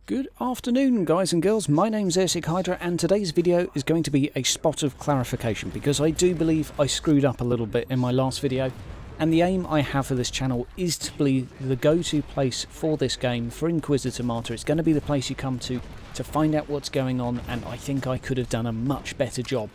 Good afternoon, guys and girls. My name's Airsick Hydra, and today's video is going to be a spot of clarification because I do believe I screwed up a little bit in my last video, and the aim I have for this channel is to be the go-to place for this game for Inquisitor Martyr. It's going to be the place you come to find out what's going on, and I think I could have done a much better job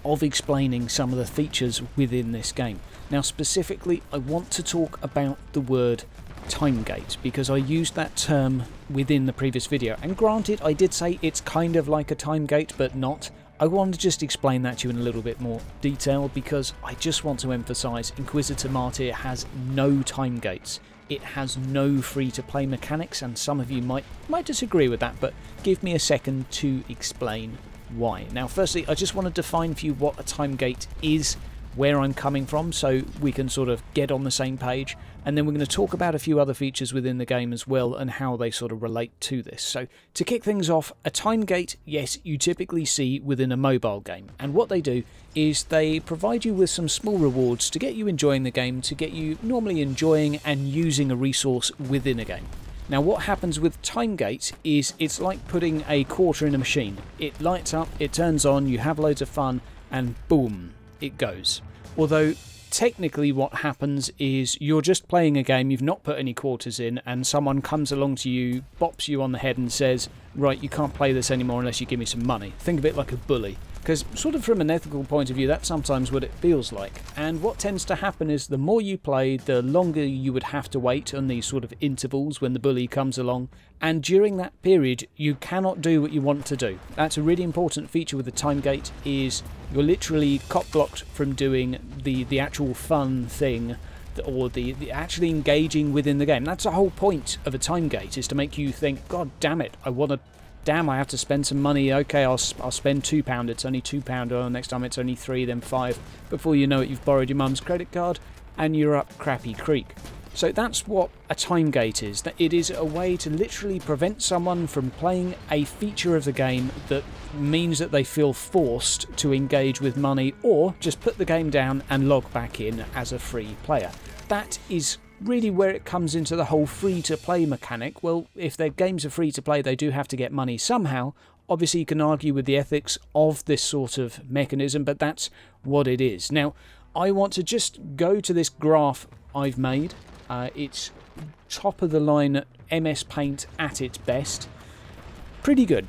of explaining some of the features within this game. Now specifically, I want to talk about the word time gate, because I used that term within the previous video, and granted I did say it's kind of like a time gate but not. I want to just explain that to you in a little bit more detail, because I just want to emphasize Inquisitor Martyr has no time gates. It has no free-to-play mechanics, and some of you might disagree with that, but give me a second to explain why. Now firstly, I just want to define for you what a time gate is, where I'm coming from, so we can sort of get on the same page, and then we're going to talk about a few other features within the game as well and how they sort of relate to this. So to kick things off, a time gate, yes, you typically see within a mobile game, and what they do is they provide you with some small rewards to get you enjoying the game, to get you normally enjoying and using a resource within a game. Now what happens with time gates is it's like putting a quarter in a machine. It lights up, it turns on, you have loads of fun, and boom, it goes. Although technically what happens is you're just playing a game, you've not put any quarters in, and someone comes along to you, bops you on the head and says, right, you can't play this anymore unless you give me some money. Think of it like a bully. Because sort of from an ethical point of view, that's sometimes what it feels like. And what tends to happen is the more you play, the longer you would have to wait on these sort of intervals when the bully comes along. And during that period, you cannot do what you want to do. That's a really important feature with the time gate, is you're literally cock-blocked from doing the actual fun thing, or the actually engaging within the game. That's the whole point of a time gate, is to make you think, God damn it, I have to spend some money. Okay, I'll spend £2. It's only £2. Oh, next time it's only £3, then £5. Before you know it, you've borrowed your mum's credit card and you're up Crappy Creek. So that's what a time gate is. That it is a way to literally prevent someone from playing a feature of the game that means that they feel forced to engage with money, or just put the game down and log back in as a free player. That is really where it comes into the whole free-to-play mechanic. Well, if their games are free-to-play, they do have to get money somehow. Obviously, you can argue with the ethics of this sort of mechanism, but that's what it is. Now, I want to just go to this graph I've made. It's top-of-the-line MS Paint at its best. Pretty good.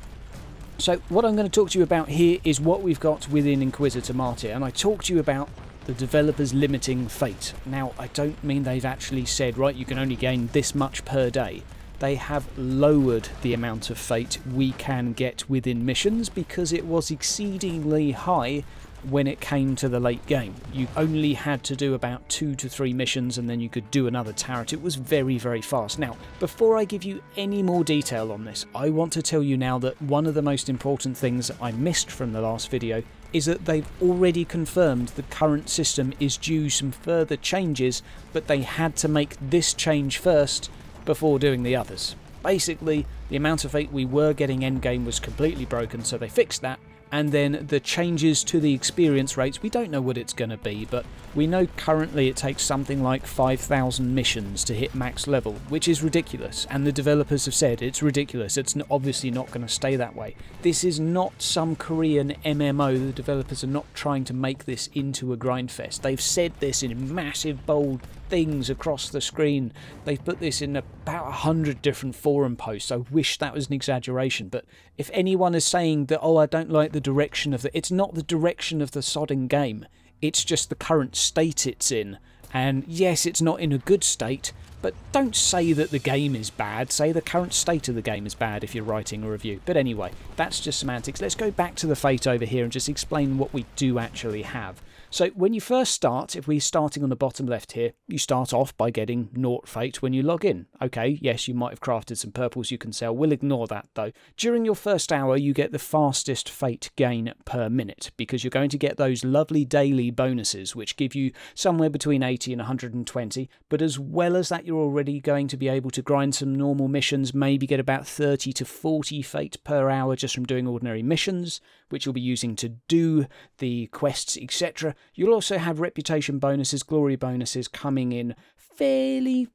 So what I'm going to talk to you about here is what we've got within Inquisitor Martyr, and I talked to you about the developers limiting fate. Now, I don't mean they've actually said, right, you can only gain this much per day. They have lowered the amount of fate we can get within missions because it was exceedingly high when it came to the late game. You only had to do about 2 to 3 missions and then you could do another turret. It was very, very fast. Now, before I give you any more detail on this, I want to tell you now that one of the most important things I missed from the last video is that they've already confirmed the current system is due some further changes, but they had to make this change first before doing the others. Basically, the amount of fate we were getting endgame was completely broken, so they fixed that. And then the changes to the experience rates, we don't know what it's going to be, but we know currently it takes something like 5,000 missions to hit max level, which is ridiculous, and the developers have said it's ridiculous. It's obviously not going to stay that way. This is not some Korean MMO. The developers are not trying to make this into a grindfest. They've said this in massive bold things across the screen. They've put this in about 100 different forum posts. I wish that was an exaggeration, but if anyone is saying that, oh, I don't like the direction of it's not the direction of the sodding game, it's just the current state it's in. And yes, it's not in a good state, but don't say that the game is bad. Say the current state of the game is bad if you're writing a review. But anyway, that's just semantics. Let's go back to the fate over here and just explain what we do actually have. So when you first start, if we're starting on the bottom left here, you start off by getting 0 fate when you log in. Okay, yes, you might have crafted some purples you can sell. We'll ignore that though. During your first hour, you get the fastest fate gain per minute, because you're going to get those lovely daily bonuses, which give you somewhere between 80 and 120. But as well as that, you're already going to be able to grind some normal missions, maybe get about 30 to 40 fate per hour just from doing ordinary missions, which you'll be using to do the quests, etc. You'll also have reputation bonuses, glory bonuses coming in fairly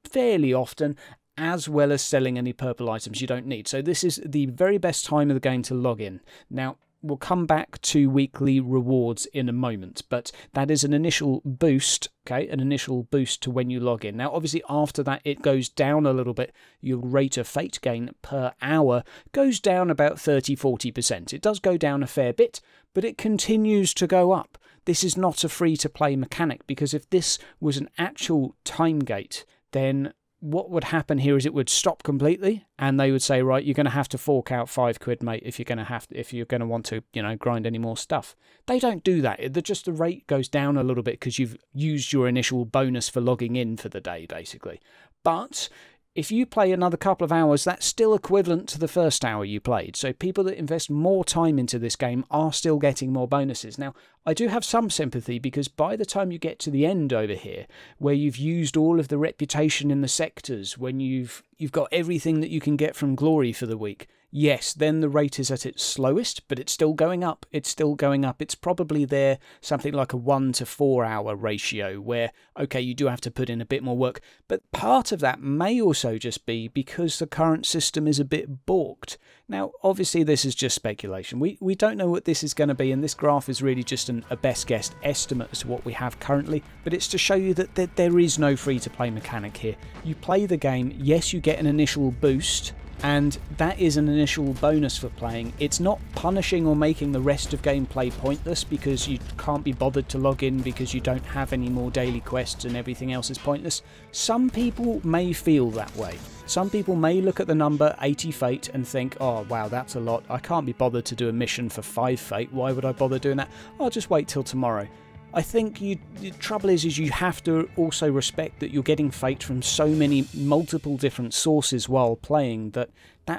often, as well as selling any purple items you don't need. So this is the very best time of the game to log in. Now, we'll come back to weekly rewards in a moment, but that is an initial boost, okay, an initial boost to when you log in. Now, obviously, after that, it goes down a little bit. Your rate of fate gain per hour goes down about 30–40%. It does go down a fair bit, but it continues to go up. This is not a free-to-play mechanic, because if this was an actual time gate, then what would happen here is it would stop completely, and they would say, right, you're going to have to fork out £5, mate, if you're going to want to, you know, grind any more stuff. They don't do that. The rate goes down a little bit because you've used your initial bonus for logging in for the day, basically. But if you play another couple of hours, that's still equivalent to the first hour you played. So people that invest more time into this game are still getting more bonuses. Now, I do have some sympathy, because by the time you get to the end over here, where you've used all of the reputation in the sectors, when you've got everything that you can get from glory for the week, yes, then the rate is at its slowest, but it's still going up. It's still going up. It's probably there, something like a 1 to 4 hour ratio, where, okay, you do have to put in a bit more work. But part of that may also just be because the current system is a bit balked. Now, obviously, this is just speculation. We don't know what this is going to be, and this graph is really just a best guess estimate as to what we have currently, but it's to show you that there is no free-to-play mechanic here. You play the game, yes, you get an initial boost, and that is an initial bonus for playing. It's not punishing or making the rest of gameplay pointless because you can't be bothered to log in because you don't have any more daily quests and everything else is pointless. Some people may feel that way. Some people may look at the number 80 fate and think, oh wow, that's a lot. I can't be bothered to do a mission for 5 fate. Why would I bother doing that? I'll just wait till tomorrow. I think the trouble is you have to also respect that you're getting fate from so many multiple different sources while playing, that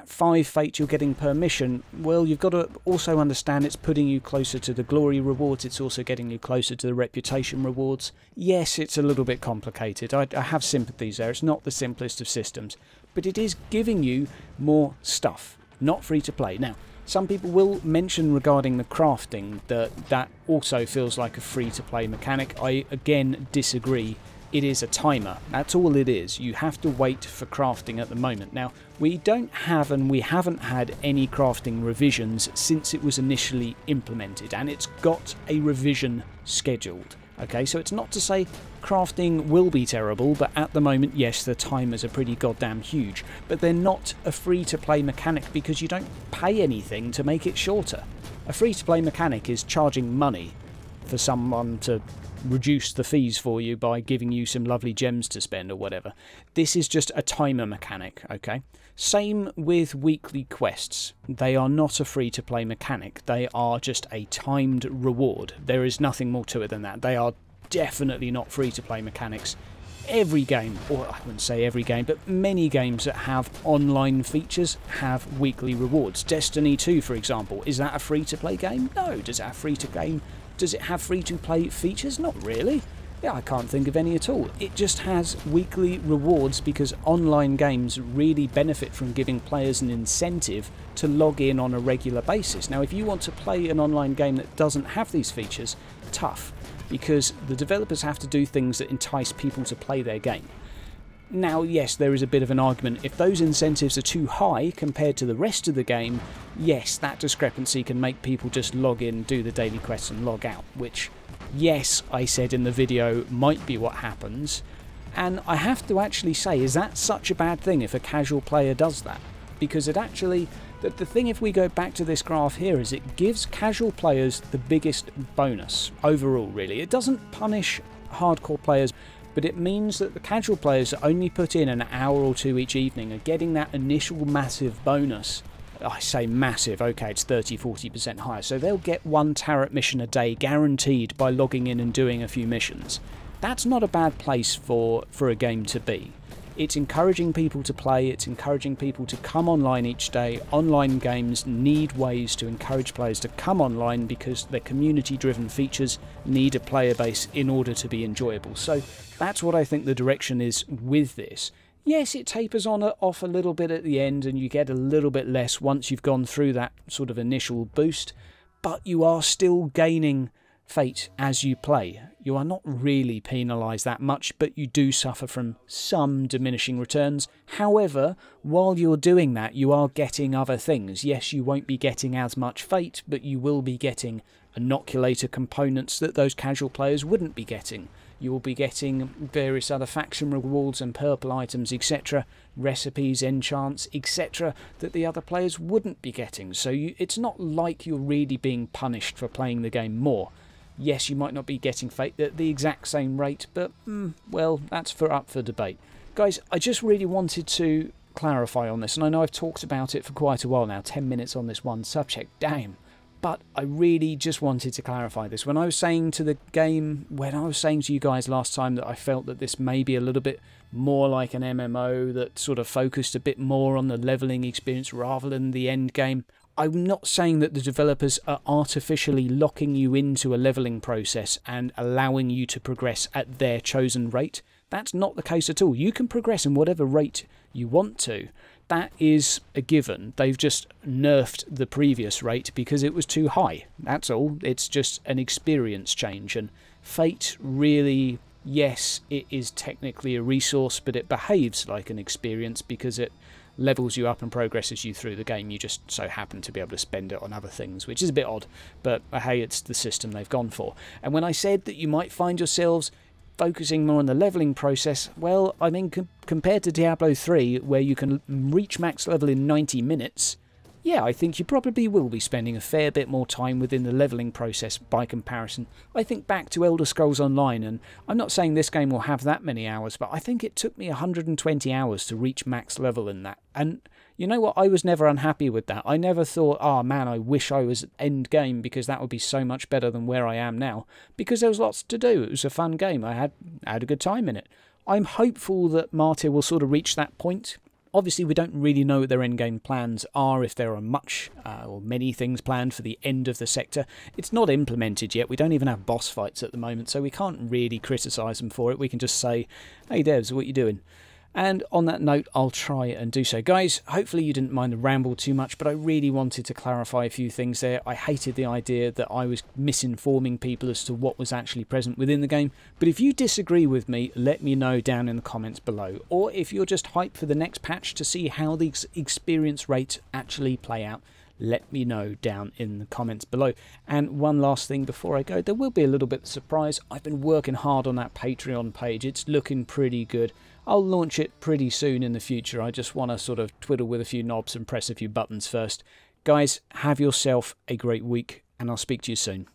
5 fate you're getting per mission, well, you've got to also understand it's putting you closer to the glory rewards, it's also getting you closer to the reputation rewards. Yes, it's a little bit complicated. I have sympathies there. It's not the simplest of systems, but it is giving you more stuff, not free to play. Now, some people will mention regarding the crafting that also feels like a free-to-play mechanic. I, again, disagree. It is a timer. That's all it is. You have to wait for crafting at the moment. Now, we don't have and we haven't had any crafting revisions since it was initially implemented, and it's got a revision scheduled. Okay, so it's not to say crafting will be terrible, but at the moment, yes, the timers are pretty goddamn huge. But they're not a free-to-play mechanic because you don't pay anything to make it shorter. A free-to-play mechanic is charging money for someone to reduce the fees for you by giving you some lovely gems to spend or whatever. This is just a timer mechanic, okay? Same with weekly quests. They are not a free-to-play mechanic. They are just a timed reward. There is nothing more to it than that. They are definitely not free-to-play mechanics. Every game, or I wouldn't say every game, but many games that have online features have weekly rewards. Destiny 2, for example, is that a free-to-play game? No. Does it have free-to-play features? Not really. Yeah, I can't think of any at all. It just has weekly rewards because online games really benefit from giving players an incentive to log in on a regular basis. Now, if you want to play an online game that doesn't have these features, tough, because the developers have to do things that entice people to play their game. Now, yes, there is a bit of an argument. If those incentives are too high compared to the rest of the game, yes, that discrepancy can make people just log in, do the daily quests and log out, which, yes, I said in the video, might be what happens. And I have to actually say, is that such a bad thing if a casual player does that? Because it actually, the thing if we go back to this graph here is it gives casual players the biggest bonus overall, really. It doesn't punish hardcore players, but it means that the casual players that only put in an hour or two each evening are getting that initial massive bonus. I say massive, okay, it's 30–40% higher, so they'll get 1 tarot mission a day guaranteed by logging in and doing a few missions. That's not a bad place for a game to be. It's encouraging people to play, it's encouraging people to come online each day. Online games need ways to encourage players to come online because their community-driven features need a player base in order to be enjoyable. So that's what I think the direction is with this. Yes, it tapers off a little bit at the end and you get a little bit less once you've gone through that sort of initial boost, but you are still gaining Fate as you play. You are not really penalised that much, but you do suffer from some diminishing returns. However, while you're doing that, you are getting other things. Yes, you won't be getting as much Fate, but you will be getting inoculator components that those casual players wouldn't be getting. You will be getting various other faction rewards and purple items, etc., recipes, enchants, etc., that the other players wouldn't be getting. So it's not like you're really being punished for playing the game more. Yes, you might not be getting Fate at the exact same rate, but, well, that's up for debate. Guys, I just really wanted to clarify on this, and I know I've talked about it for quite a while now, 10 minutes on this one subject, damn. But I really just wanted to clarify this. When I was saying to you guys last time that I felt that this may be a little bit more like an MMO that sort of focused a bit more on the leveling experience rather than the end game, I'm not saying that the developers are artificially locking you into a leveling process and allowing you to progress at their chosen rate. That's not the case at all. You can progress in whatever rate you want to. That is a given. They've just nerfed the previous rate because it was too high. That's all. It's just an experience change. And Fate really, yes, it is technically a resource, but it behaves like an experience because it levels you up and progresses you through the game. You just so happen to be able to spend it on other things, which is a bit odd. But hey, it's the system they've gone for. And when I said that you might find yourselves focusing more on the leveling process, well, I mean, compared to Diablo 3, where you can reach max level in 90 minutes, yeah, I think you probably will be spending a fair bit more time within the leveling process by comparison. I think back to Elder Scrolls Online, and I'm not saying this game will have that many hours, but I think it took me 120 hours to reach max level in that. And you know what? I was never unhappy with that. I never thought, oh man, I wish I was end game because that would be so much better than where I am now. Because there was lots to do. It was a fun game. I had a good time in it. I'm hopeful that Martyr will sort of reach that point. Obviously, we don't really know what their endgame plans are, if there are much or many things planned for the end of the sector. It's not implemented yet. We don't even have boss fights at the moment, so we can't really criticise them for it. We can just say, hey devs, what you doing? And on that note, I'll try and do so. Guys, hopefully you didn't mind the ramble too much, but I really wanted to clarify a few things there. I hated the idea that I was misinforming people as to what was actually present within the game. But if you disagree with me, let me know down in the comments below. Or if you're just hyped for the next patch to see how the experience rates actually play out, let me know down in the comments below. And one last thing before I go, there will be a little bit of surprise. I've been working hard on that Patreon page. It's looking pretty good. I'll launch it pretty soon in the future. I just want to sort of twiddle with a few knobs and press a few buttons first. Guys, have yourself a great week, and I'll speak to you soon.